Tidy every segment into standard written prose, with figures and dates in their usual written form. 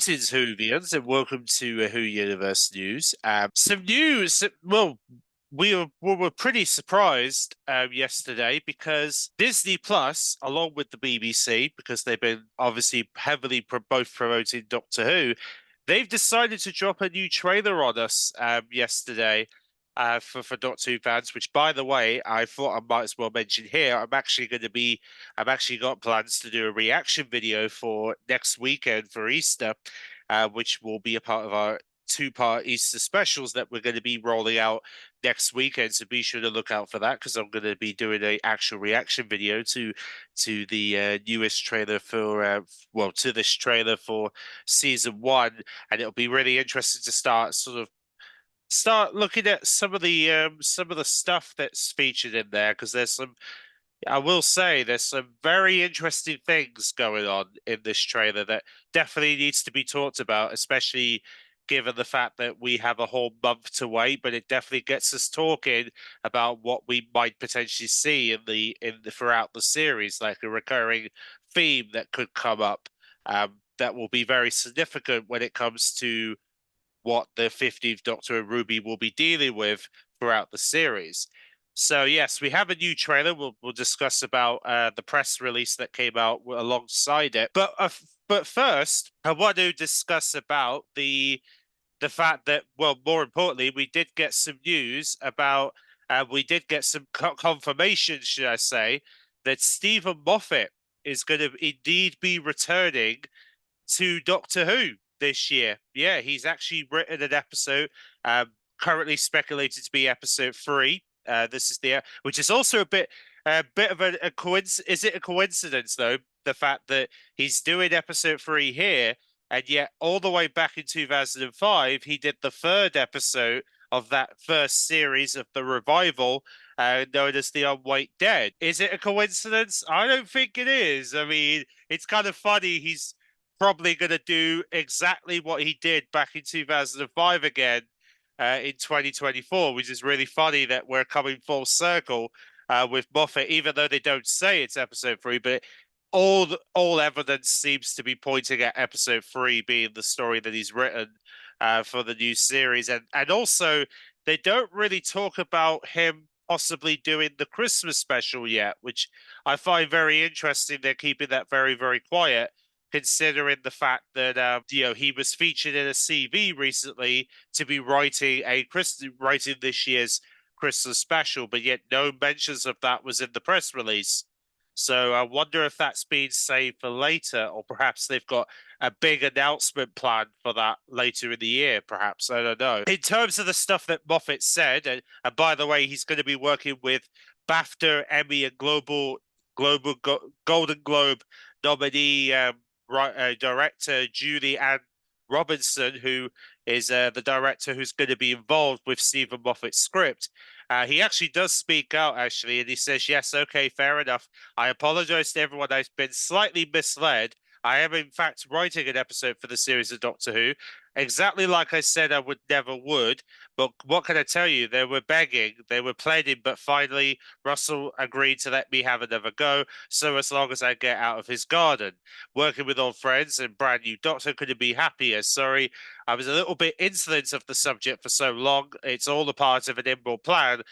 Greetings, Whovians, and welcome to Who Universe News. Some news. Well, we were pretty surprised yesterday because Disney Plus, along with the BBC, because they've been obviously heavily both promoting Doctor Who, they've decided to drop a new trailer on us yesterday. For Doctor Who fans, which by the way, I thought I might as well mention here. I've actually got plans to do a reaction video for next weekend for Easter, which will be a part of our two-part Easter specials that we're going to be rolling out next weekend. So be sure to look out for that because I'm going to be doing an actual reaction video to the newest trailer for to this trailer for season 1, and it'll be really interesting to start looking at some of the stuff that's featured in there because I will say there's some very interesting things going on in this trailer that definitely needs to be talked about, especially given the fact that we have a whole month to wait, but it definitely gets us talking about what we might potentially see in the throughout the series, like a recurring theme that could come up that will be very significant when it comes to what the 15th Doctor and Ruby will be dealing with throughout the series. So yes, we have a new trailer. We'll discuss about the press release that came out alongside it. But first, I want to discuss about the fact that, well, more importantly, we did get some news about we did get some confirmation, should I say, that Stephen Moffat is going to indeed be returning to Doctor Who this year. Yeah, he's actually written an episode, currently speculated to be episode 3. This is which is also a bit of a coincidence. Is it a coincidence though? The fact that he's doing episode 3 here, and yet all the way back in 2005, he did the third episode of that first series of the revival, known as The Unwaked Dead. Is it a coincidence? I don't think it is. I mean, it's kind of funny. He's probably going to do exactly what he did back in 2005 again in 2024, which is really funny that we're coming full circle with Moffat, even though they don't say it's episode 3, but all evidence seems to be pointing at episode 3 being the story that he's written for the new series. And also, they don't really talk about him possibly doing the Christmas special yet, which I find very interesting. They're keeping that very, very quiet, considering the fact that he was featured in a CV recently to be writing this year's Christmas special, but yet no mentions of that was in the press release. So I wonder if that's being saved for later, or perhaps they've got a big announcement planned for that later in the year, perhaps. I don't know. In terms of the stuff that Moffat said, and by the way, he's going to be working with BAFTA, Emmy, and Golden Globe nominee director Julie Ann Robinson, who is the director who's going to be involved with Stephen Moffat's script. He actually does speak out, actually, and he says, yes, okay, fair enough. I apologize to everyone. I've been slightly misled. I am, in fact, writing an episode for the series of Doctor Who, exactly like I said I would. But what can I tell you? They were begging, they were pleading, but finally Russell agreed to let me have another go. So as long as I get out of his garden, working with old friends and brand new Doctor couldn't be happier. Sorry, I was a little bit insolent of the subject for so long. It's all a part of an inbuilt plan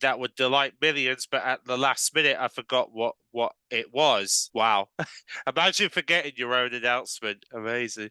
that would delight millions, but at the last minute, I forgot what it was. Wow. Imagine forgetting your own announcement. Amazing.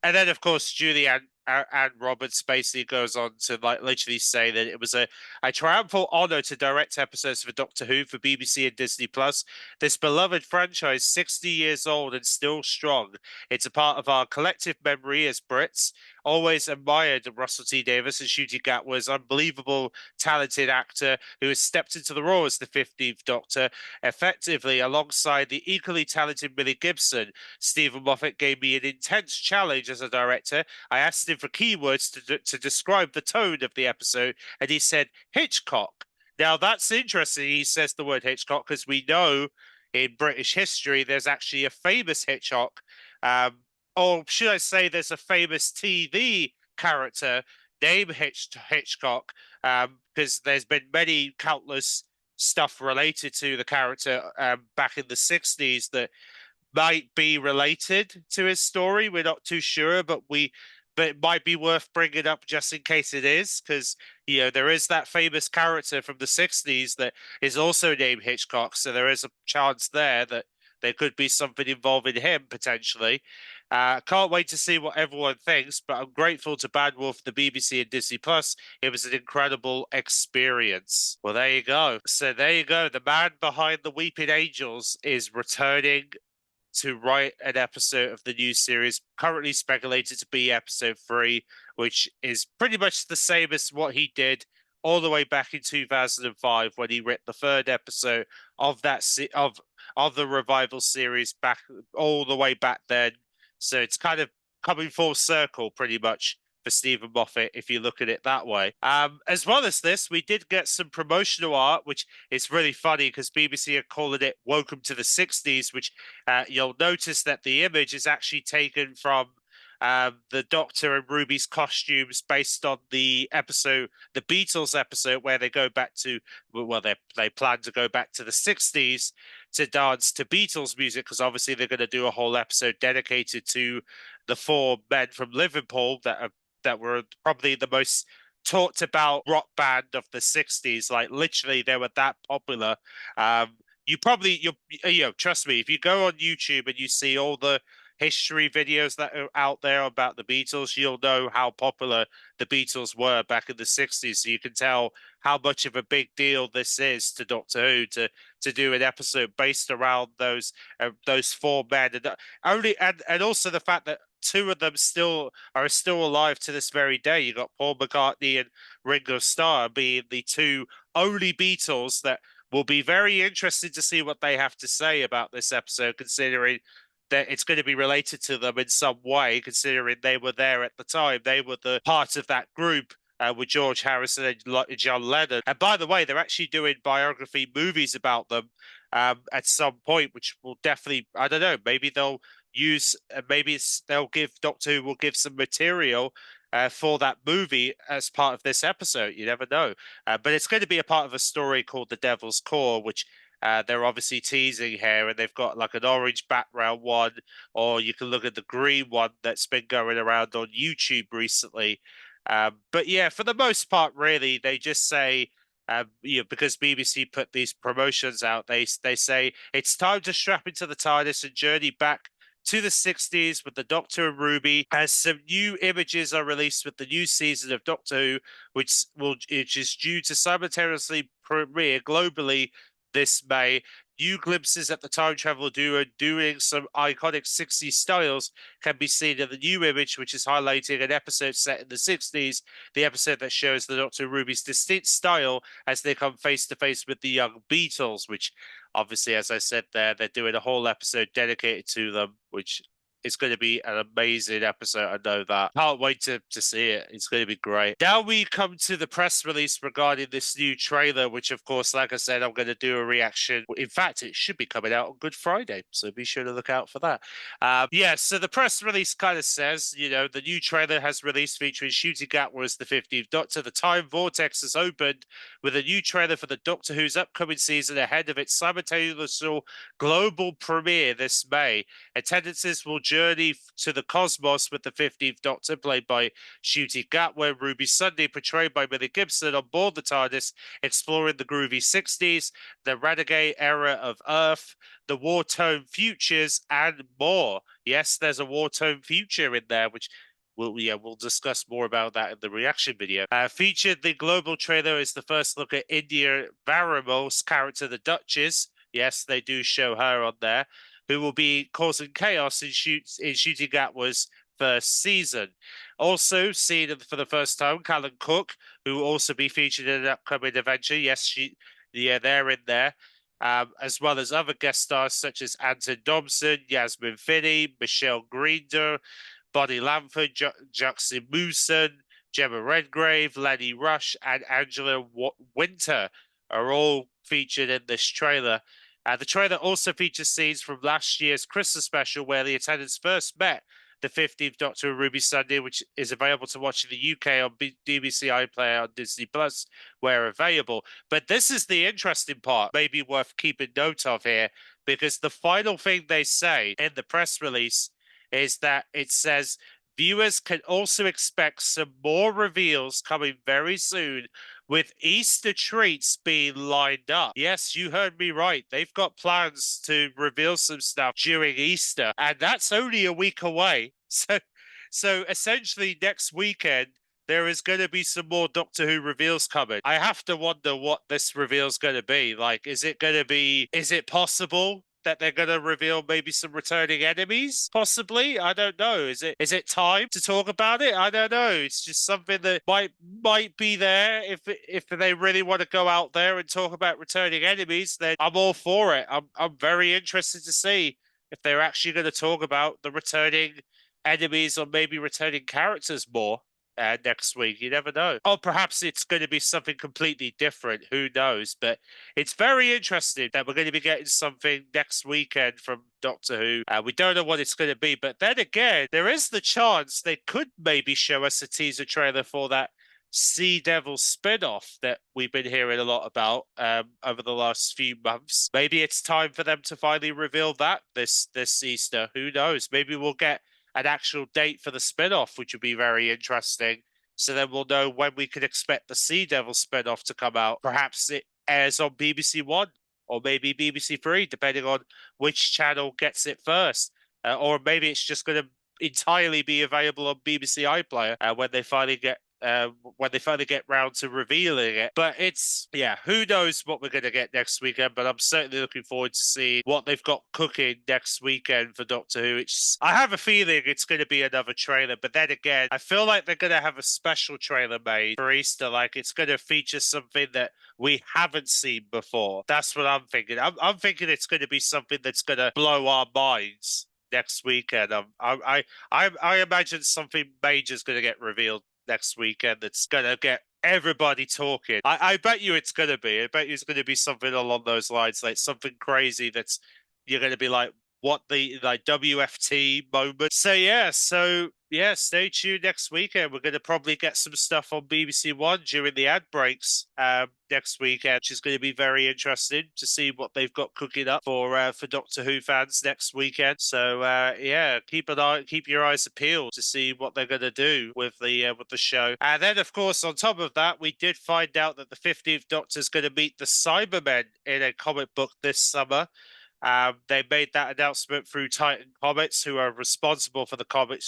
And then, of course, Julianne and Roberts basically goes on to literally say that it was a triumphal honor to direct episodes for Doctor Who for BBC and Disney Plus. This beloved franchise, 60 years old and still strong. It's a part of our collective memory as Brits. Always admired Russell T Davies and Ncuti Gatwa's unbelievable, talented actor who has stepped into the role as the 15th Doctor effectively alongside the equally talented Millie Gibson. Stephen Moffat gave me an intense challenge as a director. I asked him for keywords to describe the tone of the episode, and he said Hitchcock. Now that's interesting. He says the word Hitchcock because we know in British history there's actually a famous Hitchcock, or should I say, there's a famous TV character named Hitchcock, because there's been many countless stuff related to the character back in the 60s that might be related to his story. We're not too sure, but it might be worth bringing up just in case it is, because there is that famous character from the '60s that is also named Hitchcock, so there is a chance there that there could be something involving him potentially. Can't wait to see what everyone thinks, but I'm grateful to Bad Wolf, the BBC, and Disney Plus. It was an incredible experience. Well, there you go. So there you go. The man behind the Weeping Angels is returning to write an episode of the new series, currently speculated to be episode 3, which is pretty much the same as what he did all the way back in 2005 when he wrote the third episode of of the revival series back all the way back then. So it's kind of coming full circle pretty much for Stephen Moffat, if you look at it that way. As well as this, we did get some promotional art, which is really funny because BBC are calling it Welcome to the 60s, which you'll notice that the image is actually taken from the Doctor and Ruby's costumes based on the Beatles episode, where they go back to, well, they plan to go back to the 60s to dance to Beatles music, because obviously they're going to do a whole episode dedicated to the 4 men from Liverpool that were probably the most talked about rock band of the 60s. Like literally they were that popular. Trust me, if you go on YouTube and you see all the history videos that are out there about the Beatles, you'll know how popular the Beatles were back in the 60s. So you can tell how much of a big deal this is to Doctor Who to do an episode based around those 4 men, and also the fact that 2 of them are still alive to this very day. You got Paul McCartney and Ringo Starr being the 2 only Beatles that will be very interested to see what they have to say about this episode, considering that it's going to be related to them in some way, considering they were there at the time. They were the part of that group with George Harrison and John Lennon. And by the way, they're actually doing biography movies about them at some point, which will definitely, I don't know, maybe they'll they'll give Doctor Who will give some material for that movie as part of this episode. You never know. But it's going to be a part of a story called The Devil's Core, which they're obviously teasing here, and they've got like an orange background one, or you can look at the green one that's been going around on YouTube recently. But yeah, for the most part, really, they just say, because BBC put these promotions out, they say it's time to strap into the TARDIS and journey back to the 60s with the Doctor and Ruby, as some new images are released with the new season of Doctor Who, which is due to simultaneously premiere globally this May. New glimpses at the time travel duo doing some iconic 60s styles can be seen in the new image, which is highlighting an episode set in the 60s, the episode that shows the Doctor and Ruby's distinct style as they come face to face with the young Beatles, which obviously, as I said there, they're doing a whole episode dedicated to them, which is going to be an amazing episode. I know that. Can't wait to see it. It's going to be great. Now we come to the press release regarding this new trailer, which, of course, like I said, I'm going to do a reaction. In fact, it should be coming out on Good Friday, so be sure to look out for that. So the press release kind of says, the new trailer has released featuring Ncuti Gatwa as the 15th Doctor. The Time Vortex has opened with a new trailer for the Doctor Who's upcoming season ahead of its simultaneous global premiere this May. Attendances will journey to the cosmos with the 15th Doctor, played by Ncuti Gatwa, Ruby Sunday, portrayed by Millie Gibson, on board the TARDIS, exploring the groovy 60s, the renegade era of Earth, the war-torn futures, and more. Yes, there's a war-torn future in there, which we'll discuss more about that in the reaction video. Featured the global trailer is the first look at India Barrimore's character, the Duchess. Yes, they do show her on there, who will be causing chaos in Ncuti Gatwa's first season. Also seen for the first time, Callan Cook, who will also be featured in an upcoming adventure. Yes, they're in there. As well as other guest stars such as Anton Dobson, Yasmin Finney, Michelle Grinder, Bonnie Lamford, Jackson Mooson, Gemma Redgrave, Lenny Rush, and Angela Winter are all featured in this trailer. The trailer also features scenes from last year's Christmas special where the attendants first met the 15th Doctor and Ruby Sunday, which is available to watch in the UK on BBC iPlayer on Disney Plus, where available. But this is the interesting part, maybe worth keeping note of here, because the final thing they say in the press release is that it says viewers can also expect some more reveals coming very soon, with Easter treats being lined up. Yes, you heard me right. They've got plans to reveal some stuff during Easter, and that's only a week away. So essentially next weekend, there is going to be some more Doctor Who reveals coming. I have to wonder what this reveal is going to be. Like, is it possible that they're going to reveal maybe some returning enemies? Possibly. I don't know. Is it time to talk about it? I don't know. It's just something that might be there. If they really want to go out there and talk about returning enemies, then I'm all for it. I'm very interested to see if they're actually going to talk about the returning enemies or maybe returning characters more next week. You never know. Or perhaps it's going to be something completely different. Who knows? But it's very interesting that we're going to be getting something next weekend from Doctor Who. We don't know what it's going to be. But then again, there is the chance they could maybe show us a teaser trailer for that Sea Devil spin-off that we've been hearing a lot about over the last few months. Maybe it's time for them to finally reveal that this Easter. Who knows? Maybe we'll get an actual date for the spin-off, which would be very interesting. So then we'll know when we can expect the Sea Devil spin-off to come out. Perhaps it airs on BBC One or maybe BBC Three, depending on which channel gets it first. Or maybe it's just going to entirely be available on BBC iPlayer when they finally get round to revealing it. But who knows what we're going to get next weekend, but I'm certainly looking forward to see what they've got cooking next weekend for Doctor Who. I have a feeling it's going to be another trailer, but then again, I feel like they're going to have a special trailer made for Easter, like it's going to feature something that we haven't seen before. That's what I'm thinking. I'm thinking it's going to be something that's going to blow our minds next weekend. I imagine something major is going to get revealed next weekend that's going to get everybody talking. I bet you it's going to be. I bet you it's going to be something along those lines, like something crazy that's you're going to be like, what the WFT moment. Stay tuned next weekend. We're going to probably get some stuff on BBC One during the ad breaks next weekend, which is going to be very interesting to see what they've got cooking up for Doctor Who fans next weekend. So keep your eyes peeled to see what they're going to do with the show. And then, of course, on top of that, we did find out that the 15th Doctor is going to meet the Cybermen in a comic book this summer. They made that announcement through Titan Comics, who are responsible for the comic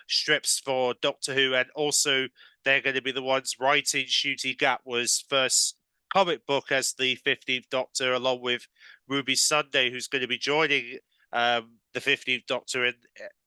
strips for Doctor Who, and also they're going to be the ones writing Ncuti Gatwa's first comic book as the 15th Doctor, along with Ruby Sunday, who's going to be joining the 15th Doctor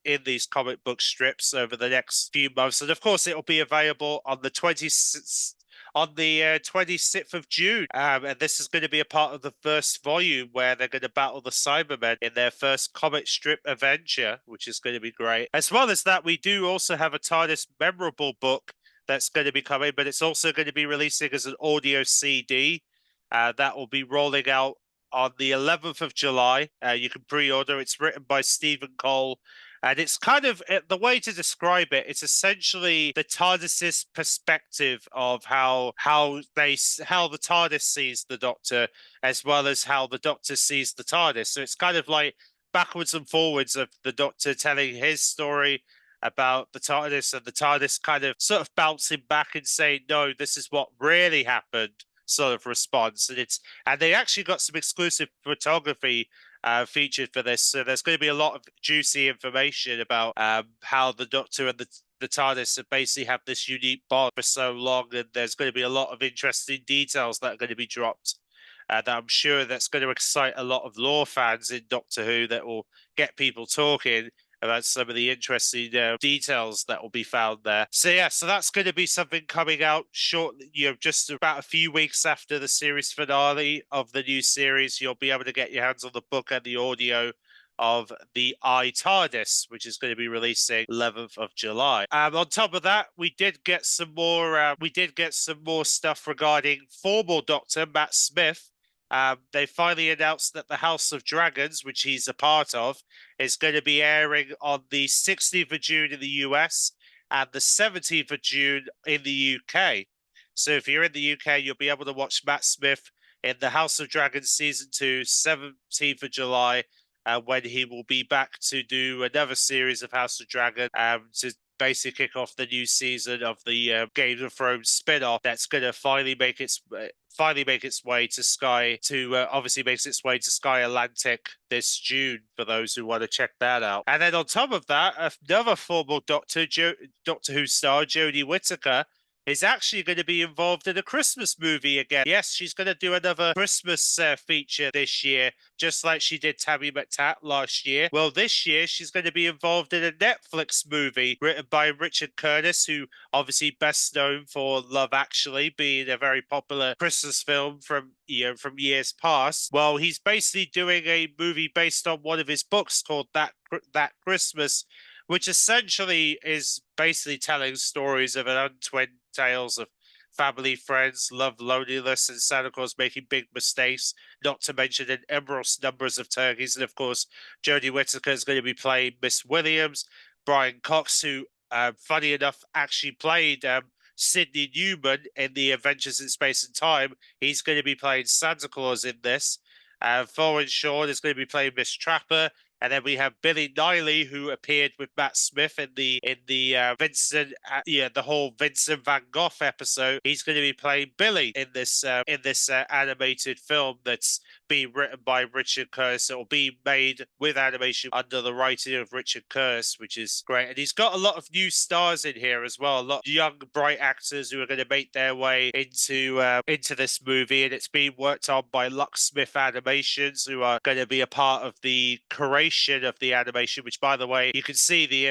in these comic book strips over the next few months. And of course, it'll be available on the 26th on the 26th of June. And this is going to be a part of the first volume where they're going to battle the Cybermen in their first comic strip adventure, which is going to be great. As well as that, we do also have a TARDIS memorable book that's going to be coming, but it's also going to be releasing as an audio CD. That will be rolling out on the 11th of July. You can pre-order. It's written by Stephen Cole. And it's kind of, the way to describe it, it's essentially the TARDIS's perspective of how the TARDIS sees the Doctor, as well as how the Doctor sees the TARDIS. So it's kind of like backwards and forwards of the Doctor telling his story about the TARDIS, and the TARDIS kind of sort of bouncing back and saying, no, this is what really happened, sort of response. And they actually got some exclusive photography featured for this. So there's going to be a lot of juicy information about how the Doctor and the TARDIS have basically have this unique bond for so long, and there's going to be a lot of interesting details that are going to be dropped that I'm sure that's going to excite a lot of lore fans in Doctor Who, that will get people talking about some of the interesting details that will be found there. So that's going to be something coming out shortly, just about a few weeks after the series finale of the new series. You'll be able to get your hands on the book and the audio of the TARDIS, which is going to be releasing 11th of July. On top of that, we did get some more stuff regarding former Doctor Matt Smith. They finally announced that the House of Dragons, which he's a part of, is going to be airing on the 16th of June in the US and the 17th of June in the UK. So if you're in the UK, you'll be able to watch Matt Smith in the House of Dragons season 2, 17th of July, when he will be back to do another series of House of Dragon to basically kick off the new season of the Game of Thrones spin-off that's going to finally make its way to Sky obviously makes its way to Sky Atlantic this June for those who want to check that out. And then on top of that, another former Doctor Who star, Jodie Whittaker, is actually going to be involved in a Christmas movie again. Yes, she's going to do another Christmas feature this year, just like she did Tammy McTatt last year. Well, this year she's going to be involved in a Netflix movie written by Richard Curtis, who obviously best known for Love Actually, being a very popular Christmas film from years past. Well, he's basically doing a movie based on one of his books called That Christmas, which essentially is basically telling stories of an untwinned tales of family, friends, love, loneliness, and Santa Claus making big mistakes, not to mention an enormous numbers of turkeys. And of course, Jodie Whittaker is going to be playing Miss Williams. Brian Cox, who, funny enough, actually played Sidney Newman in the Adventures in Space and Time. He's going to be playing Santa Claus in this. Thorin Shawn is going to be playing Miss Trapper. And then we have Billy Niley, who appeared with Matt Smith in the the whole Vincent Van Gogh episode. He's going to be playing Billy in this animated film that's being written by Richard Curtis. It will be made with animation under the writing of Richard Curtis, which is great. And he's got a lot of new stars in here as well. A lot of young, bright actors who are going to make their way into this movie, and it's being worked on by Lucksmith Animations, who are going to be a part of the curation of the animation. Which, by the way, you can see the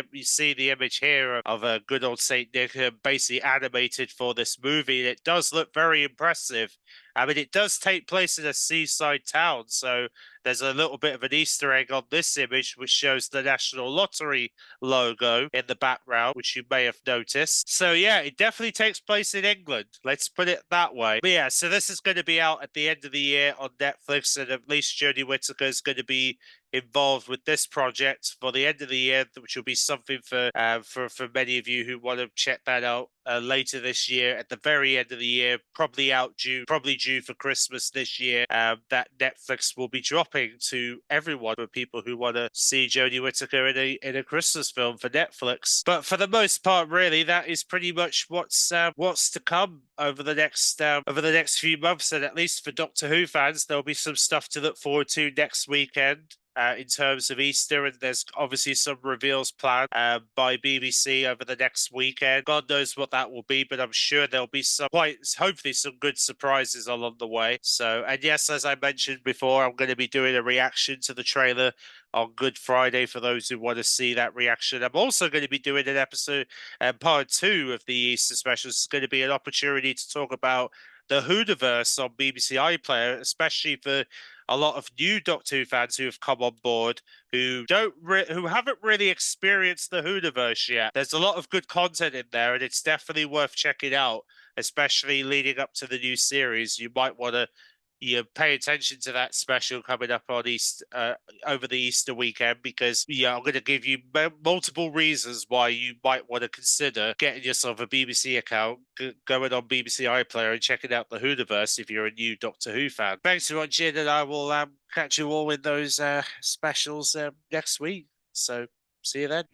image here of a good old Saint Nick basically animated for this movie, and it does look very impressive. I mean, it does take place in a seaside town, so there's a little bit of an Easter egg on this image, which shows the National Lottery logo in the background, which you may have noticed. So yeah, it definitely takes place in England. Let's put it that way. But yeah, so this is going to be out at the end of the year on Netflix, and at least Jodie Whittaker is going to be involved with this project for the end of the year, which will be something for many of you who want to check that out later this year, at the very end of the year, probably due for Christmas this year. That Netflix will be dropping to everyone, for people who want to see Jodie Whittaker in a Christmas film for Netflix. But for the most part, really, that is pretty much what's to come over the next few months, and at least for Doctor Who fans, there'll be some stuff to look forward to next weekend. In terms of Easter, and there's obviously some reveals planned by BBC over the next weekend. God knows what that will be, but I'm sure there'll be hopefully some good surprises along the way. So, and yes, as I mentioned before, I'm going to be doing a reaction to the trailer on Good Friday for those who want to see that reaction. I'm also going to be doing an episode, part 2 of the Easter special. It's going to be an opportunity to talk about the Whoniverse on BBC iPlayer, especially for a lot of new Doctor Who fans who have come on board who haven't really experienced the Whoniverse yet. There's a lot of good content in there, and it's definitely worth checking out, especially leading up to the new series. You might want to pay attention to that special coming up on over the Easter weekend, because I'm going to give you multiple reasons why you might want to consider getting yourself a BBC account, going on BBC iPlayer and checking out the Whoniverse if you're a new Doctor Who fan. Thanks for watching, and I will catch you all in those specials next week. So see you then.